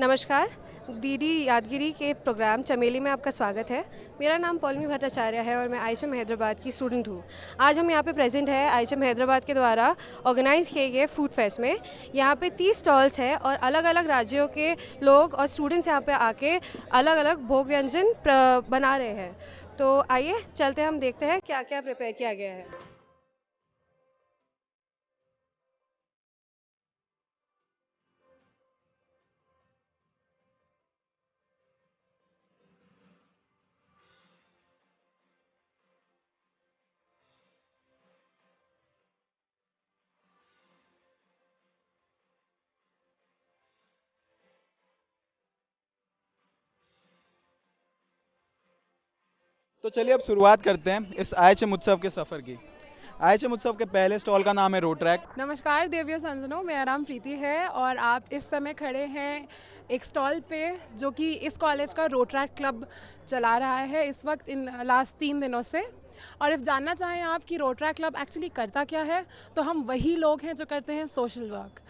नमस्कार। डीडी यादगिरी के प्रोग्राम चमेली में आपका स्वागत है। मेरा नाम पौलमी भट्टाचार्य है और मैं आईएचएम हैदराबाद की स्टूडेंट हूँ। आज हम यहाँ पे प्रेजेंट है आईएचएम हैदराबाद के द्वारा ऑर्गेनाइज किए गए फूड फेस्ट में। यहाँ पे 30 स्टॉल्स हैं और अलग अलग राज्यों के लोग और स्टूडेंट्स यहाँ पे आके अलग अलग भोग व्यंजन बना रहे हैं। तो आइए चलते हम देखते हैं क्या क्या प्रिपेयर किया गया है। तो चलिए अब शुरुआत करते हैं इस आईएचएम उत्सव के सफ़र की। आईएचएम उत्सव के पहले स्टॉल का नाम है रोड ट्रैक। नमस्कार देवियों संजनों, मेरा नाम प्रीति है और आप इस समय खड़े हैं एक स्टॉल पे जो कि इस कॉलेज का रोट्रैक क्लब चला रहा है इस वक्त इन लास्ट 3 दिनों से। और इफ़ जानना चाहें आप कि रोट्रैक क्लब एक्चुअली करता क्या है, तो हम वही लोग हैं जो करते हैं सोशल वर्क।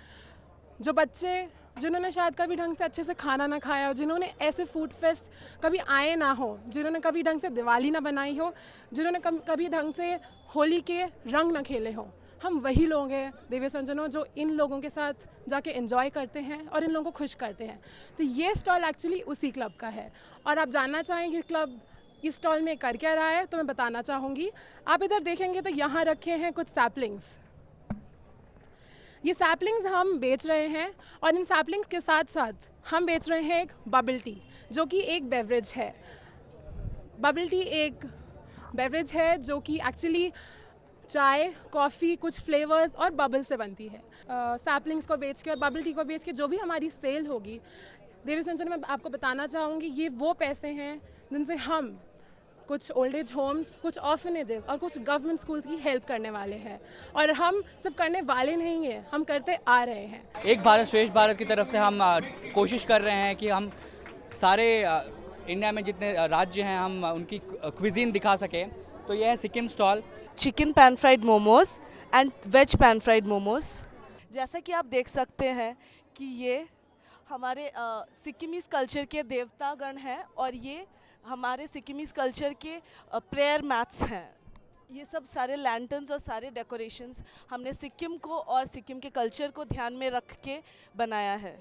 जो बच्चे जिन्होंने शायद कभी ढंग से अच्छे से खाना ना खाया हो, जिन्होंने ऐसे फूड फेस्ट कभी आए ना हो, जिन्होंने कभी ढंग से दिवाली ना बनाई हो, जिन्होंने कभी ढंग से होली के रंग ना खेले हो, हम वही लोग हैं देवी संजनों जो इन लोगों के साथ जाके एंजॉय करते हैं और इन लोगों को खुश करते हैं। तो ये स्टॉल एक्चुअली उसी क्लब का है। और आप जानना चाहेंगे क्लब इस स्टॉल में कर क्या रहा है, तो मैं बताना चाहूँगी। आप इधर देखेंगे तो यहाँ रखे हैं कुछ सैपलिंग्स। ये सैपलिंग्स हम बेच रहे हैं और इन सैपलिंग्स के साथ साथ हम बेच रहे हैं एक बबल टी, जो कि एक बेवरेज है। बबल टी एक बेवरेज है जो कि एक्चुअली चाय, कॉफ़ी, कुछ फ्लेवर्स और बबल से बनती है। सैपलिंग्स को बेच के और बबल टी को बेच के जो भी हमारी सेल होगी, देवी संजन में आपको बताना चाहूँगी, ये वो पैसे हैं जिनसे हम कुछ ओल्ड एज होम्स, कुछ ऑर्फनेजेस और कुछ गवर्नमेंट स्कूल्स की हेल्प करने वाले हैं। और हम सिर्फ करने वाले नहीं हैं, हम करते आ रहे हैं। एक भारत श्रेष्ठ भारत की तरफ से हम कोशिश कर रहे हैं कि हम सारे इंडिया में जितने राज्य हैं हम उनकी क्विजीन दिखा सकें। तो यह है Sikkim stall. Chicken pan fried momos and veg pan fried momos. जैसा कि आप देख सकते हैं कि ये हमारे सिक्किमीज़ कल्चर के देवतागण हैं और ये हमारे सिक्किमीज़ कल्चर के प्रेयर मैट्स हैं। ये सब सारे लैंटर्न्स और सारे डेकोरेशंस हमने सिक्किम को और सिक्किम के कल्चर को ध्यान में रख के बनाया है।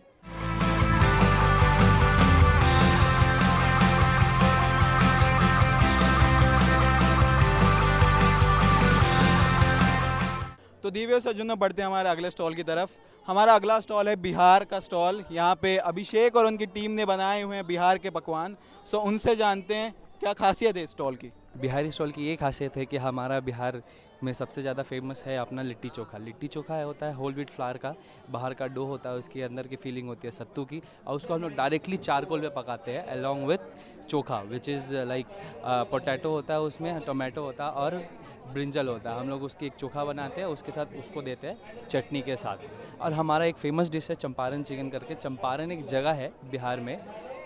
तो दिव्य सज्जनों बढ़ते हैं हमारे अगले स्टॉल की तरफ। हमारा अगला स्टॉल है बिहार का स्टॉल। यहाँ पे अभिषेक और उनकी टीम ने बनाए हुए हैं बिहार के पकवान। सो उनसे जानते हैं क्या खासियत है इस स्टॉल की। बिहारी स्टॉल की ये खासियत है कि हमारा बिहार में सबसे ज़्यादा फेमस है अपना लिट्टी चोखा। लिट्टी चोखा होता है होल व्हीट फ्लावर का, बाहर का डो होता है, उसके अंदर की फीलिंग होती है सत्तू की, और उसको हम लोग डायरेक्टली चारकोल पे पकाते हैं along with chokha, which is like potato होता है, उसमें टोमेटो होता है और ब्रिंजल होता है। हम लोग उसकी एक चोखा बनाते हैं, उसके साथ उसको देते हैं चटनी के साथ। और हमारा एक फेमस डिश है चंपारण चिकन करके। चंपारण एक जगह है बिहार में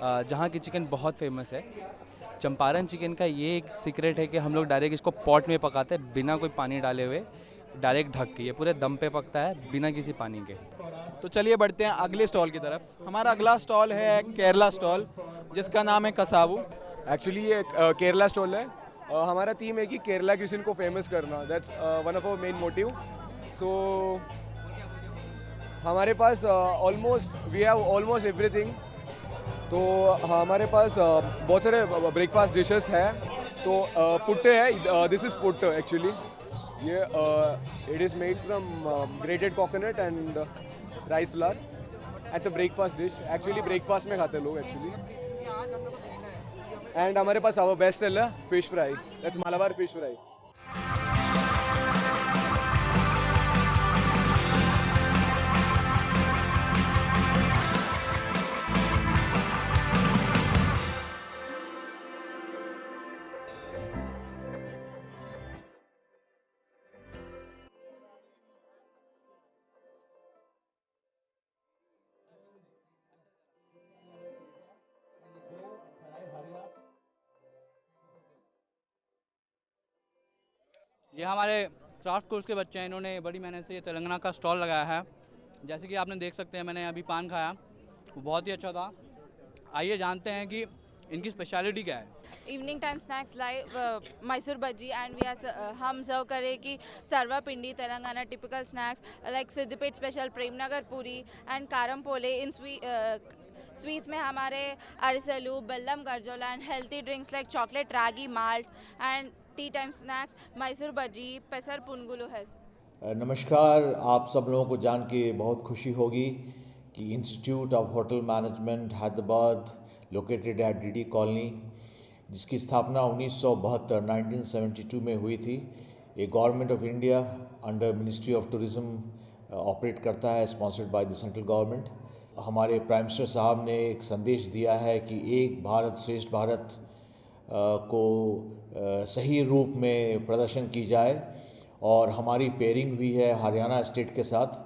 जहाँ की चिकन बहुत फेमस है। चंपारण चिकन का ये एक सीक्रेट है कि हम लोग डायरेक्ट इसको पॉट में पकाते हैं बिना कोई पानी डाले हुए, डायरेक्ट ढक के। ये पूरे दम पे पकता है बिना किसी पानी के। तो चलिए बढ़ते हैं अगले स्टॉल की तरफ। हमारा अगला स्टॉल है केरला स्टॉल, जिसका नाम है कसावू। एक्चुअली ये केरला स्टॉल है। हमारा थीम है कि केरला क्यूजिन को फेमस करना। That's one of our main motive. So हमारे पास वी हैव ऑलमोस्ट एवरीथिंग। तो हमारे पास बहुत सारे ब्रेकफास्ट डिशेस हैं। तो पुट्टे है, दिस इज़ पुट्ट एक्चुअली। ये it is made from grated coconut and rice flour. It's a breakfast dish. Actually breakfast में खाते हैं लोग एक्चुअली। एंड हमारे पास our best seller fish fry, that's Malabar fish fry. ये हमारे क्राफ्ट कोर्स के बच्चे हैं, इन्होंने बड़ी मेहनत से ये तेलंगाना का स्टॉल लगाया है। जैसे कि आपने देख सकते हैं, मैंने अभी पान खाया वो बहुत ही अच्छा था। आइए जानते हैं कि इनकी स्पेशलिटी क्या है। Evening time snacks live Mysore bajji and we हम सर्व करें कि sarva pindi Telangana typical snacks like Siddipet special Premnagar puri and कारम पोले इन स्वीट्स में हमारे अरिसलू बेल्लम गरजोला and healthy drinks like chocolate ragi malt and tea time snacks Mysore bajji pesara पुनगुलू है। नमस्कार, आप सब लोगों को जान के बहुत खुशी होगी कि institute of hotel management Hyderabad located at DD colony, जिसकी स्थापना 1972 में हुई थी, ये government of India under ministry of tourism operate करता है, sponsored by the central government. हमारे प्राइम मिनिस्टर साहब ने एक संदेश दिया है कि एक भारत श्रेष्ठ भारत को सही रूप में प्रदर्शन की जाए, और हमारी पेयरिंग भी है हरियाणा स्टेट के साथ,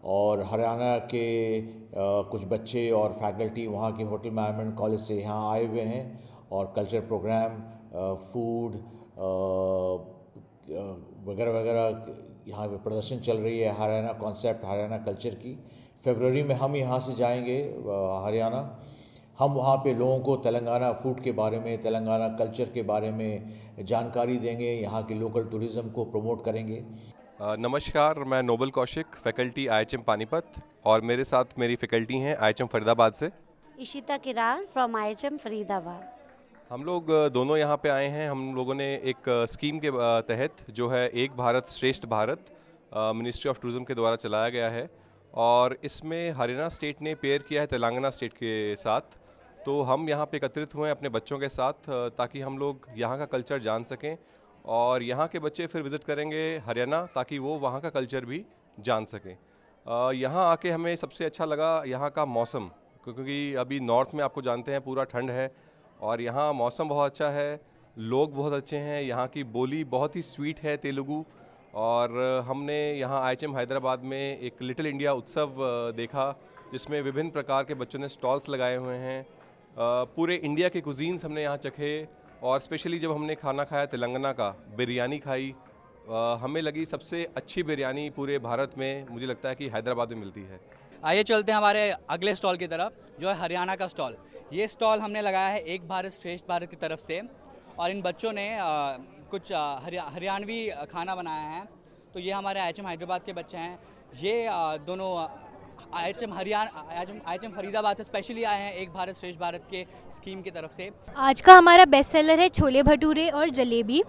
और हरियाणा के कुछ बच्चे और फैकल्टी वहाँ के होटल मैनेजमेंट कॉलेज से यहाँ आए हुए हैं, और कल्चर प्रोग्राम, फूड वगैरह वगैरह यहाँ पे प्रदर्शन चल रही है, हरियाणा कॉन्सेप्ट, हरियाणा कल्चर की। फरवरी में हम यहाँ से जाएंगे हरियाणा। हम वहाँ पे लोगों को तेलंगाना फूड के बारे में, तेलंगाना कल्चर के बारे में जानकारी देंगे, यहाँ के लोकल टूरिज़्म को प्रमोट करेंगे। नमस्कार, मैं नोबल कौशिक, फैकल्टी IHM पानीपत, और मेरे साथ मेरी फैकल्टी हैं IHM फरीदाबाद से। इशिता किरान फ्रॉम IHM फरीदाबाद। हम लोग दोनों यहाँ पे आए हैं। हम लोगों ने एक स्कीम के तहत, जो है एक भारत श्रेष्ठ भारत, मिनिस्ट्री ऑफ टूरिज़्म के द्वारा चलाया गया है, और इसमें हरियाणा स्टेट ने पेयर किया है तेलंगाना स्टेट के साथ। तो हम यहाँ पे एकत्रित हुए हैं अपने बच्चों के साथ, ताकि हम लोग यहाँ का कल्चर जान सकें, और यहाँ के बच्चे फिर विज़िट करेंगे हरियाणा, ताकि वो वहाँ का कल्चर भी जान सकें। यहाँ आके हमें सबसे अच्छा लगा यहाँ का मौसम, क्योंकि अभी नॉर्थ में आपको जानते हैं पूरा ठंड है, और यहाँ मौसम बहुत अच्छा है, लोग बहुत अच्छे हैं, यहाँ की बोली बहुत ही स्वीट है तेलुगु। और हमने यहाँ IHM हैदराबाद में एक लिटिल इंडिया उत्सव देखा, जिसमें विभिन्न प्रकार के बच्चों ने स्टॉल्स लगाए हुए हैं। पूरे इंडिया के कुजीन्स हमने यहाँ चखे, और स्पेशली जब हमने खाना खाया तेलंगाना का, बिरयानी खाई, हमें लगी सबसे अच्छी बिरयानी पूरे भारत में, मुझे लगता है कि हैदराबाद में मिलती है। आइए चलते हैं हमारे अगले स्टॉल की तरफ, जो है हरियाणा का स्टॉल। ये स्टॉल हमने लगाया है एक भारत श्रेष्ठ भारत की तरफ से, और इन बच्चों ने कुछ हरियाणवी खाना बनाया है। तो ये हमारे IHM हैदराबाद के बच्चे हैं। ये दोनों IHM फरीदाबाद से स्पेशली आए हैं एक भारत श्रेष्ठ भारत के स्कीम की तरफ से। आज का हमारा बेस्ट सेलर है छोले भटूरे और जलेबी,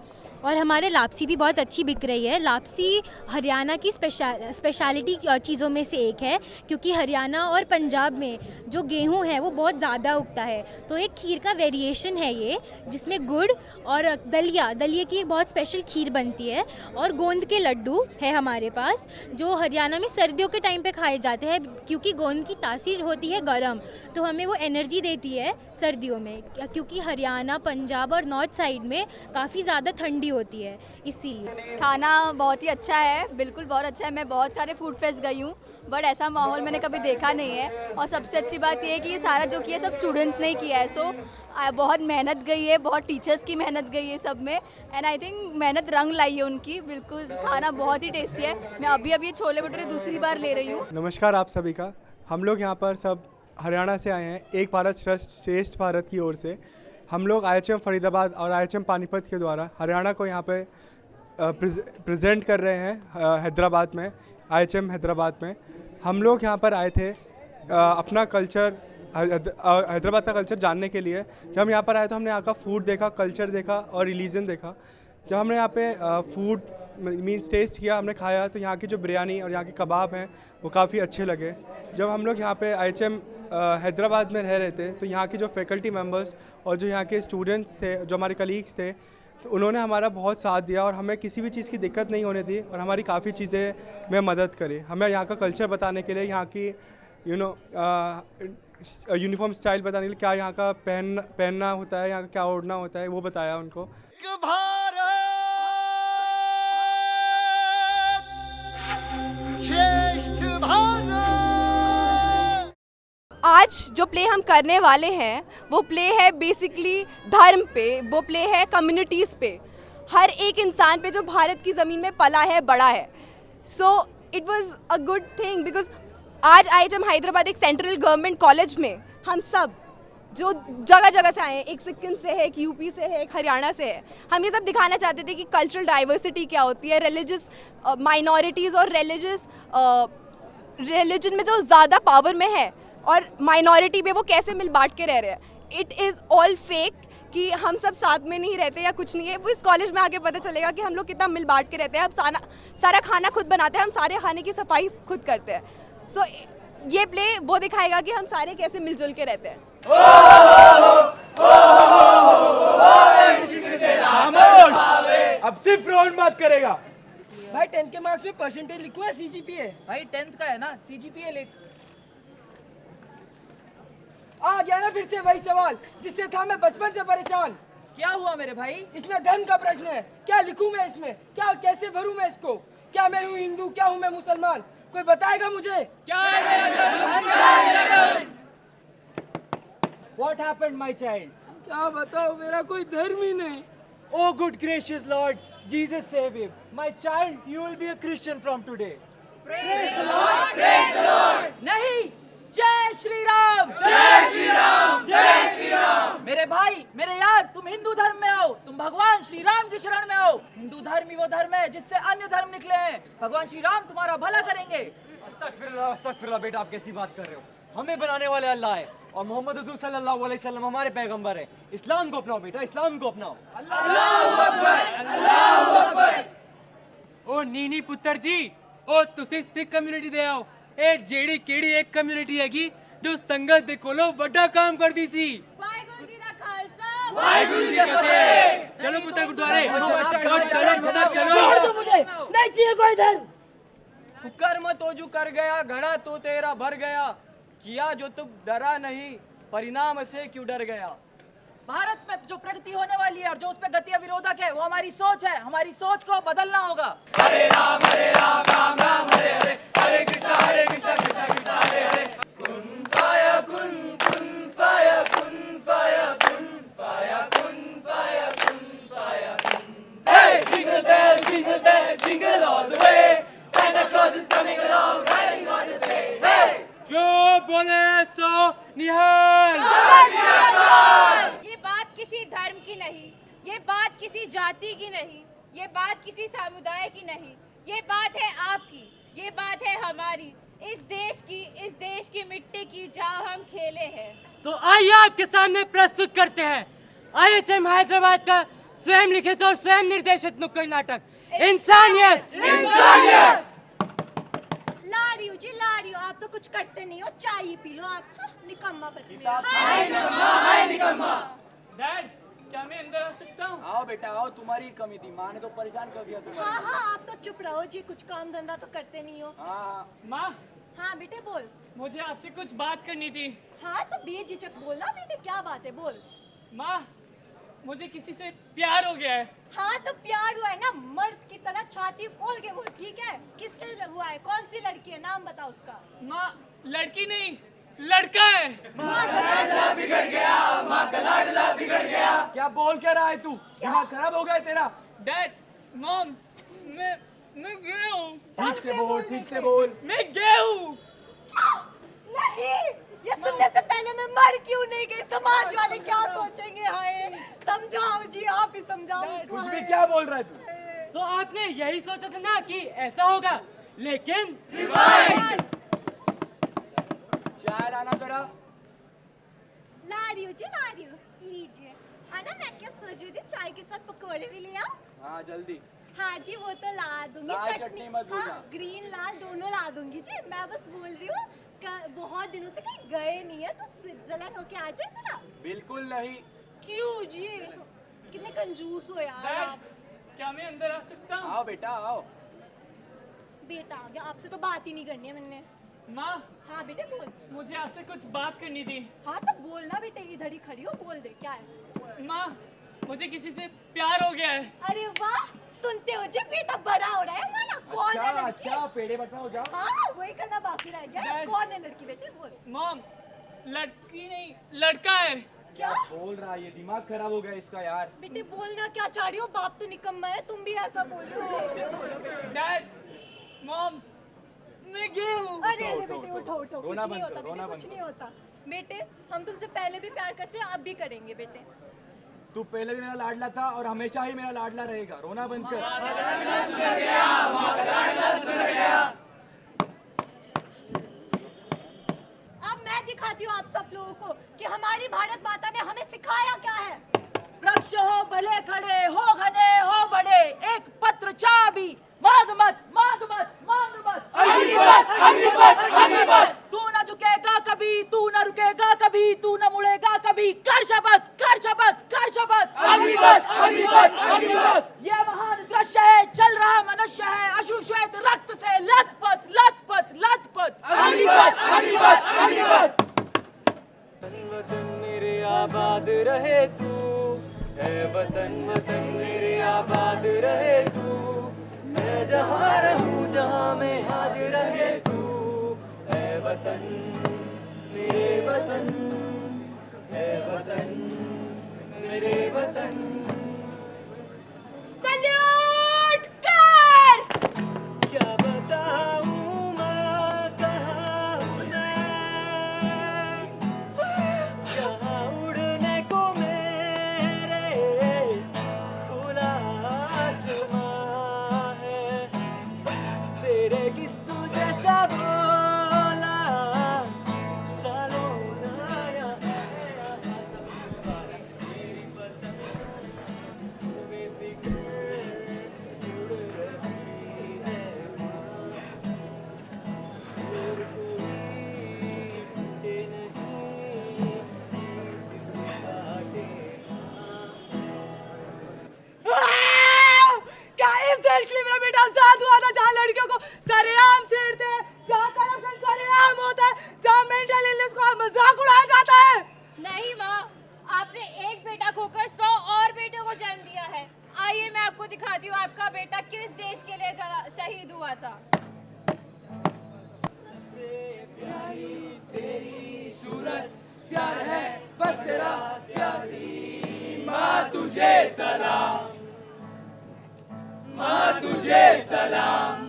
और हमारे लापसी भी बहुत अच्छी बिक रही है। लापसी हरियाणा की स्पेशलिटी चीज़ों में से एक है, क्योंकि हरियाणा और पंजाब में जो गेहूं है वो बहुत ज़्यादा उगता है। तो एक खीर का वेरिएशन है ये, जिसमें गुड़ और दलिया की एक बहुत स्पेशल खीर बनती है, और गोंद के लड्डू है हमारे पास, जो हरियाणा में सर्दियों के टाइम पे खाए जाते हैं, क्योंकि गोंद की तासीर होती है गर्म, तो हमें वो एनर्जी देती है सर्दियों में, क्योंकि हरियाणा, पंजाब और नॉर्थ साइड में काफ़ी ज़्यादा ठंडी होती है, इसीलिए। खाना बहुत ही अच्छा है, बिल्कुल बहुत अच्छा है। मैं बहुत सारे फूड फेस्ट गई हूँ, बट ऐसा माहौल मैंने कभी देखा नहीं है। और सबसे अच्छी बात ये है कि ये सारा जो किया सब स्टूडेंट्स ने किया है, सो बहुत मेहनत गई है, बहुत टीचर्स की मेहनत गई है सब में, एंड आई थिंक मेहनत रंग लाई है उनकी। बिल्कुल खाना बहुत ही टेस्टी है। मैं अभी ये छोले भटूरे दूसरी बार ले रही हूँ। नमस्कार आप सभी का। हम लोग यहाँ पर सब हरियाणा से आए हैं एक भारत श्रेष्ठ भारत की ओर से। हम लोग IHM फरीदाबाद और IHM पानीपत के द्वारा हरियाणा को यहाँ पे प्रेजेंट कर रहे हैं हैदराबाद में, IHM हैदराबाद में। हम लोग यहाँ पर आए थे अपना कल्चर, हैदराबाद का कल्चर जानने के लिए। जब हम यहाँ पर आए तो हमने यहाँ का फूड देखा, कल्चर देखा और रिलीजन देखा। जब हमने यहाँ पे फूड मीन्स टेस्ट किया, हमने खाया, तो यहाँ की जो बिरयानी और यहाँ के कबाब हैं वो काफ़ी अच्छे लगे। जब हम लोग यहाँ पे IHM हैदराबाद में रह रहे थे, तो यहाँ के जो फैकल्टी मेंबर्स और जो यहाँ के स्टूडेंट्स थे, जो हमारे कलीग्स थे, तो उन्होंने हमारा बहुत साथ दिया, और हमें किसी भी चीज़ की दिक्कत नहीं होने दी, और हमारी काफ़ी चीज़ें में मदद करी। हमें यहाँ का कल्चर बताने के लिए, यहाँ की यूनिफॉर्म स्टाइल बताने के लिए, क्या यहाँ का पहनना होता है, यहाँ का क्या ओढ़ना होता है, वो बताया उनको। आज जो प्ले हम करने वाले हैं वो प्ले है बेसिकली धर्म पे, वो प्ले है कम्युनिटीज़ पे, हर एक इंसान पे जो भारत की ज़मीन में पला है, बड़ा है। So it was a good thing, because आज IHM हैदराबाद एक सेंट्रल गवर्नमेंट कॉलेज में हम सब जो जगह जगह से आए हैं, एक सिक्किम से है, एक यूपी से है, एक हरियाणा से है, हम ये सब दिखाना चाहते थे कि कल्चरल डाइवर्सिटी क्या होती है, रिलीजियस माइनॉरिटीज़ और रिलीजन में जो ज़्यादा पावर में है और माइनॉरिटी में वो कैसे मिल बांट के रह रहे हैं। इट इज़ ऑल फेक कि हम सब साथ में नहीं रहते या कुछ नहीं है। वो इस कॉलेज में आके पता चलेगा कि हम लोग कितना मिल बांट के रहते हैं। हम सारा खाना खुद बनाते हैं, हम सारे खाने की सफाई खुद करते हैं। सो ये प्ले वो दिखाएगा कि हम सारे कैसे मिलजुल के रहते हैं। अब सिर्फ रोहन बात करेगा। भाई 10 के मार्क्स में परसेंटेज लिखो है CGPA। भाई 10th का है ना, CGPA लिख। आ गया ना फिर से वही सवाल जिससे था मैं बचपन से परेशान। क्या हुआ मेरे भाई? इसमें धर्म का प्रश्न है। क्या लिखूं मैं इसमें? क्या कैसे भरूं मैं इसको? क्या मैं हूँ हिंदू, क्या हूँ मैं मुसलमान? कोई बताएगा मुझे? क्या है मेरा धर्म? What happened, my child? क्या बताओ, मेरा कोई धर्म ही नहीं। Oh, good gracious Lord, Jesus save him. My child, you will be a Christian from today. Praise the Lord, praise the Lord। नहीं, जय श्री राम, जय श्री राम, जय श्री राम। मेरे भाई, मेरे यार, तुम हिंदू धर्म में आओ, तुम भगवान श्री राम की शरण में आओ। हिंदू धर्म ही वो धर्म है जिससे अन्य धर्म निकले हैं। भगवान श्री राम तुम्हारा भला करेंगे। अस्तगफिरुल्लाह, बेटा आप कैसी बात कर रहे हो? हमें बनाने वाले अल्लाह है और मोहम्मद रसूल सल्लल्लाहु अलैहि वसल्लम हमारे पैगंबर है। इस्लाम को अपनाओ बेटा, इस्लाम को अपनाओ। अल्लाहू अकबर, अल्लाहू अकबर। ओ नीनी पुत्र जी, ओ तुसी सिख कम्युनिटी दे आओ। ए जेड़ी केड़ी एक कम्युनिटी हैगी जो संगत दे कोलो बड़ा काम करदी सी। वाहिगुरु जी दा खालसा, वाहिगुरु जी की फतेह। चलो पुत्र गुरुद्वारे, चलो पुत्र चलो। छोड़ दो मुझे, नहीं चाहिए कोई धर्म। तू कर्म तो जो कर गया, घड़ा तो तेरा भर गया। किया जो तुम डरा नहीं, परिणाम से क्यों डर गया? भारत में जो प्रगति होने वाली है और जो उस पे गति विरोधक है वो हमारी सोच है। हमारी सोच को बदलना होगा। हरे राम राम राम हरे हरे, हरे कृष्णा कृष्णा कृष्णा हरे हरे। कुन फाया कुन, कुन फाया कुन फाया कुन फाया कुन फाया कुन फाया कुन। Hey, jingle bell, jingle all the way. Santa Claus is coming along, riding on his sleigh. Hey! जो बोले सो निहाल। ये बात किसी धर्म की नहीं, ये बात किसी जाति की नहीं, ये बात किसी समुदाय की नहीं, ये बात है आपकी, ये बात है हमारी, इस देश की मिट्टी की जहाँ हम खेले हैं। तो आइए आपके सामने प्रस्तुत करते हैं IHM हैदराबाद का स्वयं लिखित और स्वयं निर्देशित नुक्कड़ नाटक इंसानियत। इंसानियत। लारियो जी लारियो, आप तो कुछ करते नहीं हो, चाय ही पी लो आप। निकम्मा बच्चे। हाय निकम्मा। डैड, क्या मैं अंदर आ सकता हूँ? आओ बेटा आओ, तुम्हारी कमी थी, माँ ने तो परेशान कर दिया तुम्हें। हाँ हाँ, आप तो चुप रहो जी, कुछ काम धंधा तो करते नहीं हो। हाँ माँ, हाँ बेटे बोल। मुझे आपसे कुछ बात करनी थी। हाँ तो बेझिझक बोलना बेटे, क्या बात है बोल। माँ, मुझे किसी से प्यार हो गया है। हाँ तो प्यार हुआ है ना, मर्द की तरह छाती खोल के बोल, ठीक है? किससे हुआ है, कौन सी लड़की है, नाम बता उसका। माँ, लड़की नहीं, लड़का है। माँ का लाडला बिगड़ गया, माँ का लाडला बिगड़ गया। क्या बोल क्या रहा है तू? दिमाग खराब हो गया तेरा? डैड, मॉम, मैं गया हूँ। ठीक से बोल, ठीक से बोल। मैं गया हूँ। नहीं, ये सुनने से पहले मैं मर क्यों नहीं गई? समाज वाले क्या सोचेंगे? हाय, समझाओ जी, आप ही समझाओ। कुछ भी क्या बोल रहा है तू? तो आपने यही सोचा था ना कि ऐसा होगा, लेकिन चाय लाना जरा। लारियो जी लारियो, लीजिए। आना, मैं क्या सोच रही थी, चाय के साथ पकौड़े भी ले आओ। हाँ जल्दी। हाँ जी, वो तो ला दूंगी। लाल चटनी मत भूलना। हाँ, ग्रीन लाल दोनों ला दूंगी जी। मैं बस बोल रही हूँ, बहुत दिनों से कहीं गए नहीं है तो स्विट्जरलैंड होके आ जाए जरा। बिल्कुल नहीं। क्यों जी, कितने कंजूस हो यार आप। क्या मैं अंदर आ सकता हूँ? आओ बेटा आओ। बेटा आ गया, आपसे तो बात ही नहीं करनी है मैंने। माँ, हाँ बेटे बोल। मुझे आपसे कुछ बात करनी थी। हाँ तो बोलना बेटे, इधर ही खड़ी हो, बोल दे क्या है। माँ, मुझे किसी से प्यार हो गया है। अरे वाह, सुनते हो जी, बेटा बड़ा हो रहा है हमारा। कौन है लड़की? अच्छा, पेड़े बटवाओ जाओ। हाँ, वही करना बाकी रह गया है। कौन है लड़की बेटे बोल। मॉम, लड़की नहीं, लड़का है। क्या बोल रहा है ये? दिमाग खराब हो गया इसका यार। बेटे बोलना क्या चाह रही हो? बाप तो निकम्मा है, तुम भी ऐसा बोल रहे हो। डैड, मॉम, मैं गई हूँ। अरे अरे बेटे उठो उठो, कुछ नहीं होता बेटे, कुछ नहीं होता बेटे। हम तुमसे पहले भी प्यार करते हैं, अब भी करेंगे बेटे। तू पहले भी मेरा लाडला था और हमेशा ही मेरा लाडला रहेगा। रोना बंद कर। अब मैं दिखाती हूँ आप सब लोगों को कि हमारी भारत माता ने हमें सिखाया क्या है। वृक्ष हो भले खड़े, हो घने हो बड़े, एक पत्र चाबी, मांग मत मांग मत मांग मत, तू न झुकेगा कभी, तू न रुकेगा कभी, तू न मुड़ेगा कभी, कर शपथ कर शपथ कर शपथ। ये महान दृश्य है, चल रहा मनुष्य है, अश्रु श्वेत रक्त से लथपथ लथपथ लथपथ। वतन मेरे आबाद रहे तू, ऐ वतन वतन मेरे आबाद रहे तू, मैं जहाँ रहूँ जहाँ मैं हाजिर रहे तू, ऐ वतन मेरे वतन, ऐ वतन मेरे वतन। सल्यूट कर। क्या बताऊँ माँ कहाँ हूँ मैं, जहाँ उड़ने को मेरे खुला आसमां है, तेरे किस्सों जैसा बोला सालों नया मेरी वतन तुम्हें फिक्र उड़ रही है, और कोई नहीं जिसे काटे क्या इस देश के लिए मेरा बेटा आजाद हुआ था, जहाँ लड़कियों को सरेआम छेड़ते हैं, जहाँ करप्शन सरेआम होता है, जहाँ मेंटल इलनेस को मजाक उड़ाया जाता है। नहीं माँ, आपने एक बेटा खोकर 100 और बेटों को जन्म दिया है। आइए मैं आपको दिखाती हूँ आपका बेटा किस देश के लिए शहीद हुआ था। तेरी सूरत प्यार है बस तेरा प्यारी, माँ तुझे सलाम, माँ तुझे सलाम,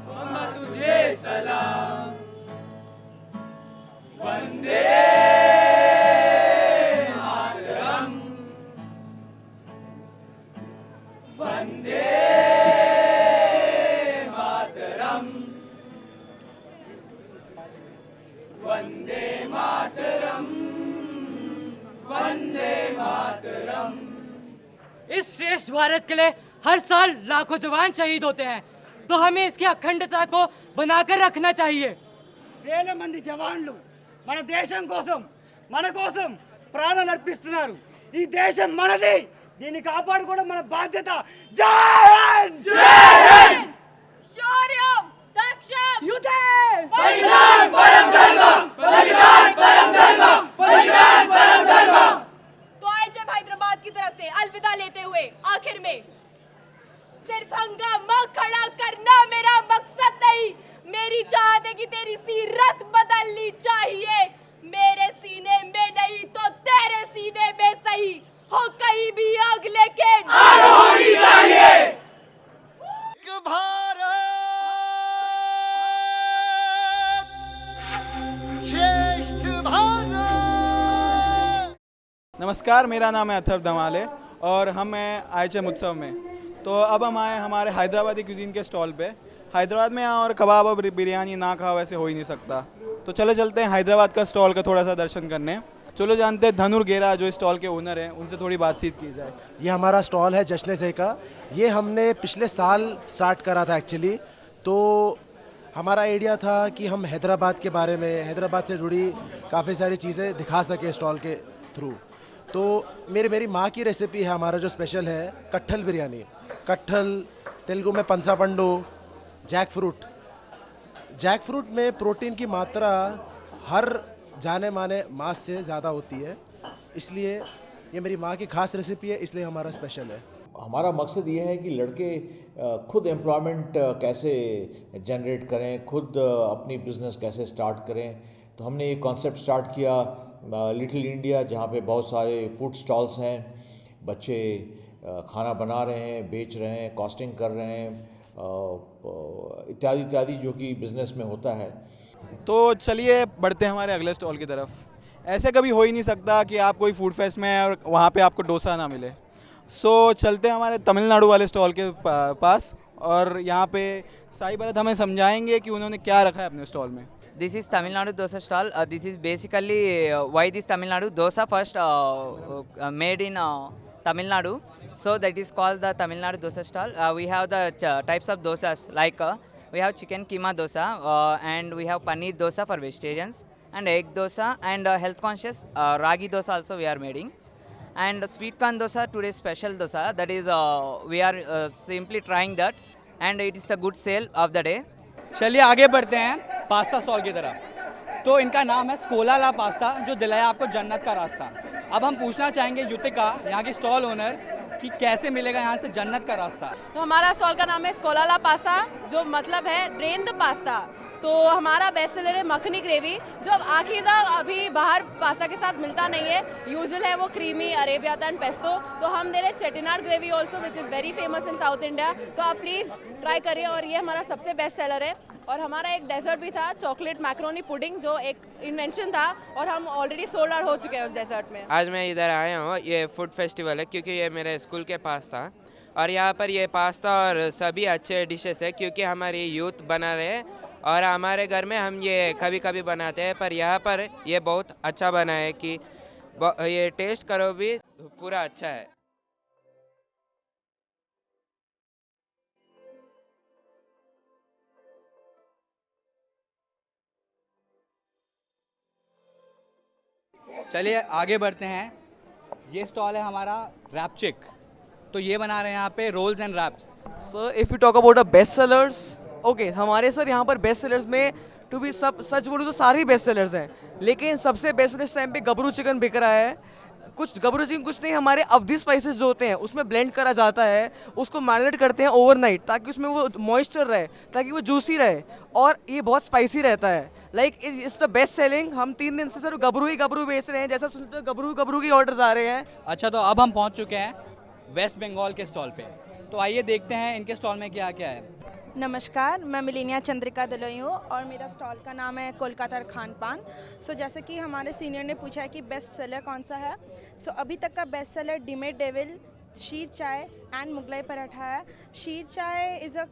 माँ तुझे सलाम। वंदे मातरम, वंदे मातरम, वंदे मातरम, वंदे मातरम। इस श्रेष्ठ भारत के लिए हर साल लाखों जवान शहीद होते हैं, तो हमें इसकी अखंडता को बनाकर रखना चाहिए। వేల మంది జవాన్లు మన దేశం కోసం మన కోసం ప్రాణాలు అర్పిస్తున్నారు। ఈ దేశం మనది, దీన్ని కాపాడుకోవడం మన బాధ్యత। జై హింద్, జై హింద్। शौर्यम दक्षम युद्धे बलिदान परम धर्म, बलिदान परम धर्म, बलिदान परम धर्म। तो आईएचएम हैदराबाद की तरफ से अलविदा लेते हुए आखिर में सिर्फ हंगामा खड़ा करना मेरा मकसद नहीं, मेरी चाहत है कि तेरी सीरत बदलनी चाहिए। मेरे सीने में नहीं तो तेरे सीने में सही हो कहीं भी आग, लेकिन आग होनी चाहिए। नमस्कार, मेरा नाम है अथर्व धमाले और हम हैं आईएचएम उत्सव में। तो अब हम आए हमारे हैदराबादी क्यूजीन के स्टॉल पे। हैदराबाद में यहाँ और कबाब और बिरयानी ना खा वैसे हो ही नहीं सकता। तो चलो चलते हैं हैदराबाद का स्टॉल का थोड़ा सा दर्शन करने। चलो जानते हैं धनुर गेरा जो स्टॉल के ओनर हैं, उनसे थोड़ी बातचीत की जाए। ये हमारा स्टॉल है जश्न से का। ये हमने पिछले साल स्टार्ट करा था एक्चुअली। तो हमारा आइडिया था कि हम हैदराबाद के बारे में, हैदराबाद से जुड़ी काफ़ी सारी चीज़ें दिखा सके स्टॉल के थ्रू। तो मेरी माँ की रेसिपी है, हमारा जो स्पेशल है कट्ठल बिरयानी। कट्ठल तेलुगु में पंसा पंडू, जैक फ्रूट में प्रोटीन की मात्रा हर जाने माने मांस से ज़्यादा होती है, इसलिए ये मेरी माँ की खास रेसिपी है, इसलिए हमारा स्पेशल है। हमारा मकसद ये है कि लड़के खुद एम्प्लॉयमेंट कैसे जनरेट करें, खुद अपनी बिज़नेस कैसे स्टार्ट करें। तो हमने ये कॉन्सेप्ट स्टार्ट किया लिटिल इंडिया, जहाँ पे बहुत सारे फूड स्टॉल्स हैं, बच्चे खाना बना रहे हैं, बेच रहे हैं, कॉस्टिंग कर रहे हैं, इत्यादि इत्यादि जो कि बिज़नेस में होता है। तो चलिए बढ़ते हैं हमारे अगले स्टॉल की तरफ। ऐसे कभी हो ही नहीं सकता कि आप कोई फूड फेस्ट में हैं और वहाँ पे आपको डोसा ना मिले। सो चलते हैं हमारे तमिलनाडु वाले स्टॉल के पास और यहाँ पे साई भरत हमें समझाएंगे कि उन्होंने क्या रखा है अपने स्टॉल में। This is Tamil Nadu dosa stall. This is basically why this Tamil Nadu dosa first made in Tamil Nadu. So that is called the Tamil Nadu dosa stall. We have the types of dosas like we have chicken keema dosa and we have paneer dosa for vegetarians and egg dosa and health conscious ragi dosa also we are making. And sweet corn dosa, today's special dosa, that is we are simply trying that and it is the good sale of the day. चलिए आगे बढ़ते हैं pasta stall की तरफ। तो इनका नाम है स्कोलाला पास्ता, जो दिलाया आपको जन्नत का रास्ता। अब हम पूछना चाहेंगे युतिका, यहाँ की स्टॉल ओनर, कि कैसे मिलेगा यहाँ से जन्नत का रास्ता। तो हमारा स्टॉल का नाम है स्कोलाला पास्ता, जो मतलब है ड्रेन द पास्ता। तो हमारा बेस्ट सेलर है मखनी ग्रेवी, जो आखिरकार अभी बाहर पास्ता के साथ मिलता नहीं है। यूजुअल है वो क्रीमी अरेबियाता एंड पेस्टो। तो हम दे रहे Chettinad gravy also which is very famous in South India. तो आप प्लीज़ ट्राई करिए और ये हमारा सबसे बेस्ट सेलर है। और हमारा एक डेजर्ट भी था, चॉकलेट मैक्रोनी पुडिंग, जो एक इन्वेंशन था और हम ऑलरेडी सोल्ड आउट हो चुके हैं उस डेजर्ट में। आज मैं इधर आया हूँ, ये फूड फेस्टिवल है क्योंकि ये मेरे स्कूल के पास था और यहाँ पर ये पास्ता और सभी अच्छे डिशेस है क्योंकि हमारी यूथ बना रहे हैं और हमारे घर में हम ये कभी कभी बनाते हैं, पर यहाँ पर ये बहुत अच्छा बना है कि ये टेस्ट करो भी पूरा अच्छा है। चलिए आगे बढ़ते हैं। ये स्टॉल है हमारा रैपचिक। तो ये बना रहे हैं यहाँ पे rolls and wraps. Sir if you talk about a best sellers, okay हमारे सर यहाँ पर बेस्ट सेलर्स में टू बी सब सच बोलूँ तो सारे बेस्ट सेलर्स हैं, लेकिन सबसे बेस्ट इस टाइम पे गबरू चिकन बिक रहा है। कुछ गबरू चिकन कुछ नहीं, हमारे अवधि स्पाइसेस जो होते हैं उसमें ब्लेंड करा जाता है, उसको मैरिनेट करते हैं ओवरनाइट ताकि उसमें वो मॉइस्चर रहे, ताकि वो जूसी रहे और ये बहुत स्पाइसी रहता है। Like it's the best selling. हम 3 दिन से सर गबरू ही गबरू बेच रहे हैं, जैसा सुनते हो गबरू की ऑर्डर्स आ रहे हैं। अच्छा, तो अब हम पहुँच चुके हैं वेस्ट बंगाल के स्टॉल पे। तो आइए देखते हैं इनके स्टॉल में क्या क्या है। नमस्कार, मैं मिलेनिया चंद्रिका दलोई हूँ और मेरा स्टॉल का नाम है कोलकाता खान पान। सो जैसे कि हमारे सीनियर ने पूछा है कि बेस्ट सेलर कौन सा है, सो अभी तक का बेस्ट सेलर डिमेट डेविल, शीर चाय एंड मुगलाई पराठा है। शीर चाय इज़ अ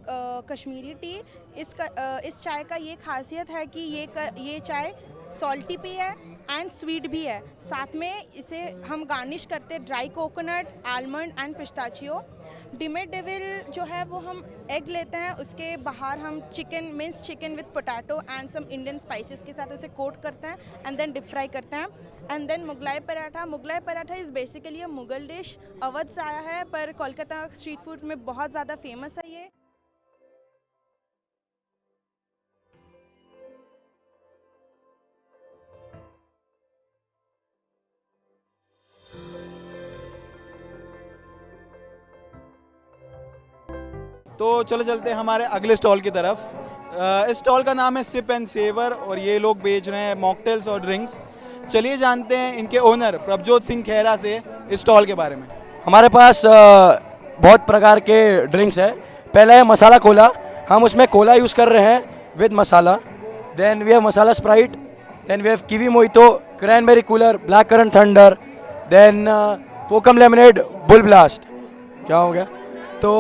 कश्मीरी टी। इस चाय का ये खासियत है कि ये चाय सॉल्टी भी है एंड स्वीट भी है। साथ में इसे हम गार्निश करते हैं dry coconut, almond and pistachio. Demat devil जो है वो हम एग लेते हैं, उसके बाहर हम chicken mince chicken with potato and some Indian spices के साथ उसे कोट करते हैं एंड देन डीप फ्राई करते हैं। And then Mughlai paratha is basically a Mughal dish. Awadh से आया है पर कोलकाता स्ट्रीट फूड में बहुत ज़्यादा फेमस है ये। तो चलो चलते हैं हमारे अगले स्टॉल की तरफ। इस स्टॉल का नाम है सिप एंड सेवर और ये लोग बेच रहे हैं मॉकटेल्स और ड्रिंक्स। चलिए जानते हैं इनके ओनर प्रभजोत सिंह खेरा से इस स्टॉल के बारे में। हमारे पास बहुत प्रकार के ड्रिंक्स है। पहला है मसाला कोला, हम उसमें कोला यूज़ कर रहे हैं with masala. Then we have masala Sprite, then we have kiwi mojito, cranberry cooler, black currant thunder, then kokum lemonade, bull blast. क्या हो गया? तो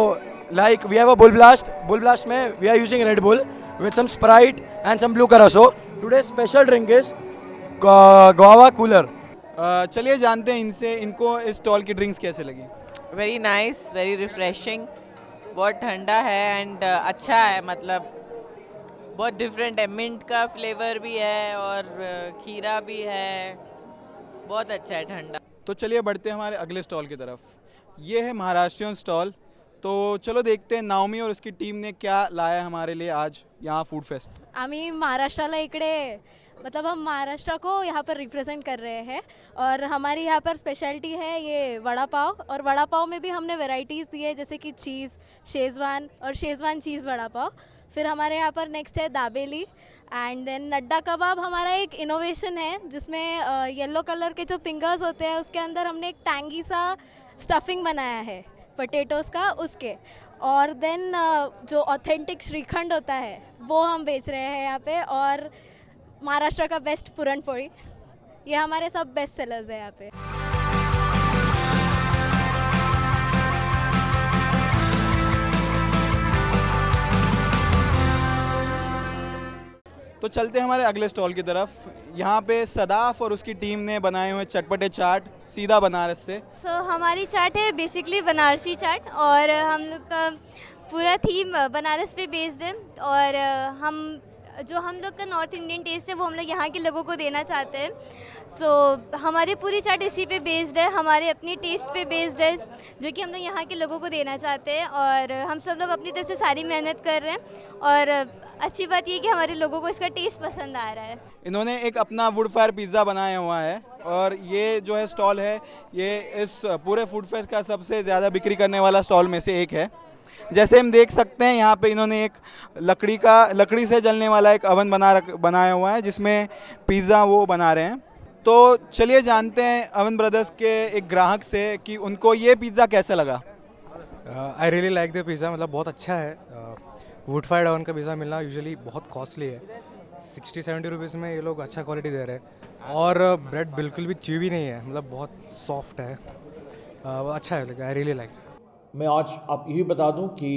like we have a bull blast में we are using Red Bull with some Sprite and some blue curacao. Today's special drink is guava cooler. चलिए जानते हैं इनसे इनको इस स्टॉल की ड्रिंक्स कैसे लगी। वेरी नाइस, वेरी रिफ्रेशिंग, बहुत ठंडा है एंड अच्छा है, मतलब बहुत डिफरेंट है। मिंट का फ्लेवर भी है और खीरा भी है, बहुत अच्छा है, ठंडा। तो चलिए बढ़ते हैं हमारे अगले स्टॉल की तरफ। ये है महाराष्ट्रियन स्टॉल। तो चलो देखते हैं नाओमी और उसकी टीम ने क्या लाया हमारे लिए आज यहाँ फूड फेस्ट। आम्ही महाराष्ट्राला इकडे मतलब हम महाराष्ट्र को यहाँ पर रिप्रेजेंट कर रहे हैं और हमारी यहाँ पर स्पेशलिटी है ये वड़ा पाव। और वड़ा पाव में भी हमने वैरायटीज़ दी है जैसे कि चीज़ शेज़वान और शेज़वान चीज़ वड़ा पाव। फिर हमारे यहाँ पर नेक्स्ट है दाबेली एंड देन नड्डा कबाब। हमारा एक इनोवेशन है जिसमें येलो कलर के जो फिंगर्स होते हैं उसके अंदर हमने एक टैंगी सा स्टफिंग बनाया है पोटैटोज़ का उसके, और देन जो ऑथेंटिक श्रीखंड होता है वो हम बेच रहे हैं यहाँ पे, और महाराष्ट्र का बेस्ट पूरन पोली, ये हमारे सब बेस्ट सेलर्स है यहाँ पे। तो चलते हैं हमारे अगले स्टॉल की तरफ। यहाँ पे सदाफ और उसकी टीम ने बनाए हुए चटपटे चाट सीधा बनारस से। हमारी चाट है बेसिकली बनारसी चाट, और हम लोग का पूरा थीम बनारस पे बेस्ड है, और हम लोग का नॉर्थ इंडियन टेस्ट है वो हम लोग यहाँ के लोगों को देना चाहते हैं। हमारी पूरी चाट इसी पे बेस्ड है, हमारे अपनी टेस्ट पे बेस्ड है, जो कि हम लोग यहाँ के लोगों को देना चाहते हैं, और हम सब लोग अपनी तरफ से सारी मेहनत कर रहे हैं, और अच्छी बात ये कि हमारे लोगों को इसका टेस्ट पसंद आ रहा है। इन्होंने एक अपना वुड फायर पिज़्ज़ा बनाया हुआ है, और ये जो है स्टॉल है ये इस पूरे फूड फेस्ट का सबसे ज़्यादा बिक्री करने वाला स्टॉल में से एक है। जैसे हम देख सकते हैं यहाँ पे इन्होंने एक लकड़ी से जलने वाला एक अवन बनाया हुआ है, जिसमें पिज़्ज़ा वो बना रहे हैं। तो चलिए जानते हैं अवन ब्रदर्स के एक ग्राहक से कि उनको ये पिज़्ज़ा कैसा लगा। I really like the pizza, मतलब बहुत अच्छा है। वुड फायर्ड ओवन का पिज़्ज़ा मिलना यूजुअली बहुत कॉस्टली है, 60-70 रुपीज़ में ये लोग अच्छा क्वालिटी दे रहे हैं, और ब्रेड बिल्कुल भी च्यूवी नहीं है, मतलब बहुत सॉफ्ट है, अच्छा है। I really like. मैं आज आप यही बता दूं कि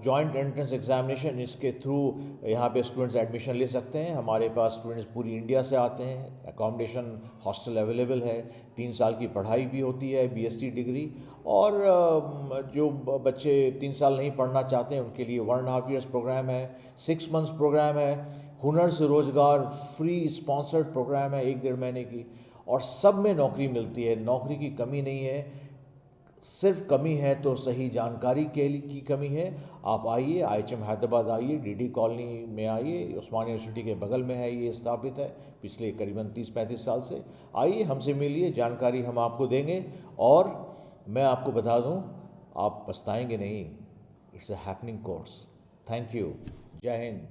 जॉइंट एंट्रेंस एग्जामिनेशन इसके थ्रू यहाँ पे स्टूडेंट्स एडमिशन ले सकते हैं। हमारे पास स्टूडेंट्स पूरी इंडिया से आते हैं, अकोमोडेशन हॉस्टल अवेलेबल है, 3 साल की पढ़ाई भी होती है, BSc डिग्री, और जो बच्चे 3 साल नहीं पढ़ना चाहते हैं उनके लिए 1.5 ईयर्स प्रोग्राम है, 6 मंथ्स प्रोग्राम है, हुनर से रोज़गार फ्री स्पॉन्सर्ड प्रोग्राम है 1-1.5 महीने की, और सब में नौकरी मिलती है, नौकरी की कमी नहीं है। सिर्फ कमी है तो सही जानकारी की कमी है। आप आइए, IHM हैदराबाद आइए, DD कॉलोनी में आइए, उस्मानिया यूनिवर्सिटी के बगल में है, ये स्थापित है पिछले करीबन 30-35 साल से। आइए, हमसे मिलिए, जानकारी हम आपको देंगे, और मैं आपको बता दूं, आप पछताएंगे नहीं। It's a happening course. Thank you. जय हिंद।